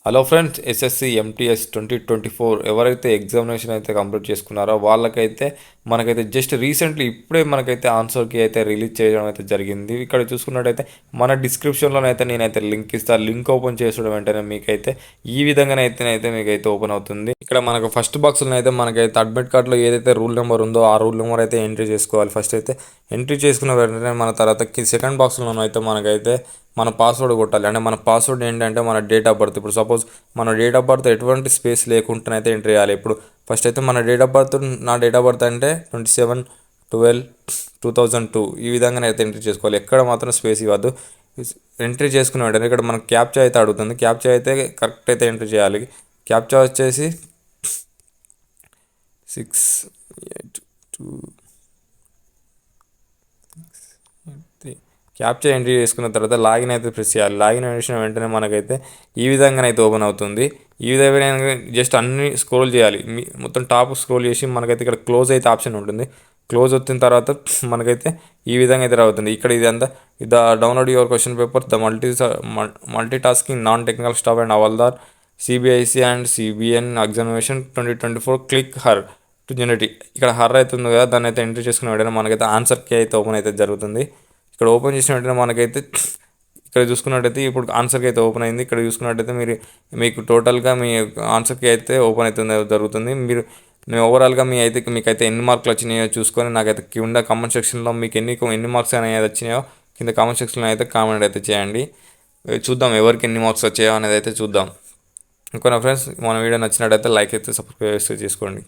Hello friends, SSC MTS 2024 ఎవరైతే examination అయితే complete చేసుకున్నారో వాళ్ళకైతే మనకైతే జస్ట్ రీసెంట్లీ ఇప్పుడే మనకైతే ఆన్సర్కి అయితే రిలీజ్ చేయడం అయితే జరిగింది. ఇక్కడ చూసుకున్నట్టయితే మన డిస్క్రిప్షన్లోనైతే నేనైతే లింక్ ఇస్తాను. లింక్ ఓపెన్ చేసడం వెంటనే మీకైతే ఈ విధంగానైతే మీకైతే ఓపెన్ అవుతుంది. ఇక్కడ మనకు ఫస్ట్ బాక్స్లో అయితే మనకైతే అడ్మిట్ కార్డులో ఏదైతే రూల్ నెంబర్ ఉందో ఆ రూల్ నెంబర్ అయితే ఎంట్రీ చేసుకోవాలి. ఫస్ట్ అయితే ఎంట్రీ చేసుకున్న వెంటనే మన తర్వాత సెకండ్ బాక్స్లోనైతే మనకైతే మన పాస్వర్డ్ కొట్టాలి. అంటే మన పాస్వర్డ్ ఏంటంటే మన డేట్ ఆఫ్ బర్త్. ఇప్పుడు సపోజ్ మన డేట్ ఆఫ్ బర్త్ ఎటువంటి స్పేస్ లేకుండానైతే ఎంట్రీ చేయాలి. ఇప్పుడు ఫస్ట్ అయితే మన డేట్ ఆఫ్ బర్త్, నా డేట్ ఆఫ్ బర్త్ అంటే 27/12/2002 ఈ విధంగానైతే ఎంట్రీ చేసుకోవాలి. ఎక్కడ మాత్రం స్పేస్ ఇవ్వద్దు. ఎంట్రీ చేసుకున్న వెంటనే ఇక్కడ మనకు క్యాప్చా అయితే అడుగుతుంది. క్యాప్చా అయితే కరెక్ట్ అయితే ఎంట్రీ చేయాలి. క్యాప్చా వచ్చేసి 682 క్యాప్చర్ ఎంట్రీ చేసుకున్న తర్వాత లాగిన్ అయితే ప్రెస్ చేయాలి. లాగిన్ చేసిన వెంటనే మనకైతే ఈ విధంగానైతే ఓపెన్ అవుతుంది. ఈ విధంగా జస్ట్ అన్ని స్క్రోల్ చేయాలి. మొత్తం టాప్ స్క్రోల్ చేసి మనకైతే ఇక్కడ క్లోజ్ అయితే ఆప్షన్ ఉంటుంది. క్లోజ్ వచ్చిన తర్వాత మనకైతే ఈ విధంగా అయితే రావుతుంది. ఇక్కడ ఇదంతా download your question paper, the multi tasking non technical staff and havaldar CBIC and CBN examination 2024 click here to generate. ఇక్కడ హర్ అవుతుంది కదా, దాన్ని అయితే ఎంట్రీ చేసుకున్న వెంటనే మనకైతే ఆన్సర్కి అయితే ఓపెన్ అయితే జరుగుతుంది. ఇక్కడ ఓపెన్ చేసిన వెంటనే మనకైతే ఇక్కడ చూసుకున్నట్టయితే ఇప్పుడు ఆన్సర్కి అయితే ఓపెన్ అయింది. ఇక్కడ చూసుకున్నట్టయితే మీకు టోటల్గా మీ ఆన్సర్కి అయితే ఓపెన్ అవుతుంది జరుగుతుంది. మీ ఓవరాల్గా మీకైతే ఎన్ని మార్కులు వచ్చినాయో చూసుకొని నాకైతే కింద కామెంట్ సెక్షన్లో మీకు ఎన్ని మార్క్స్ అనేది వచ్చినాయో కింద కామెంట్ సెక్షన్లో అయితే కామెంట్ అయితే చేయండి. చూద్దాం ఎవరికి ఎన్ని మార్క్స్ వచ్చాయో అనేది అయితే చూద్దాం. ఇంకా నా ఫ్రెండ్స్, మన వీడియో నచ్చినట్టయితే లైక్ అయితే సబ్స్క్రైబ్ చేసుకోండి.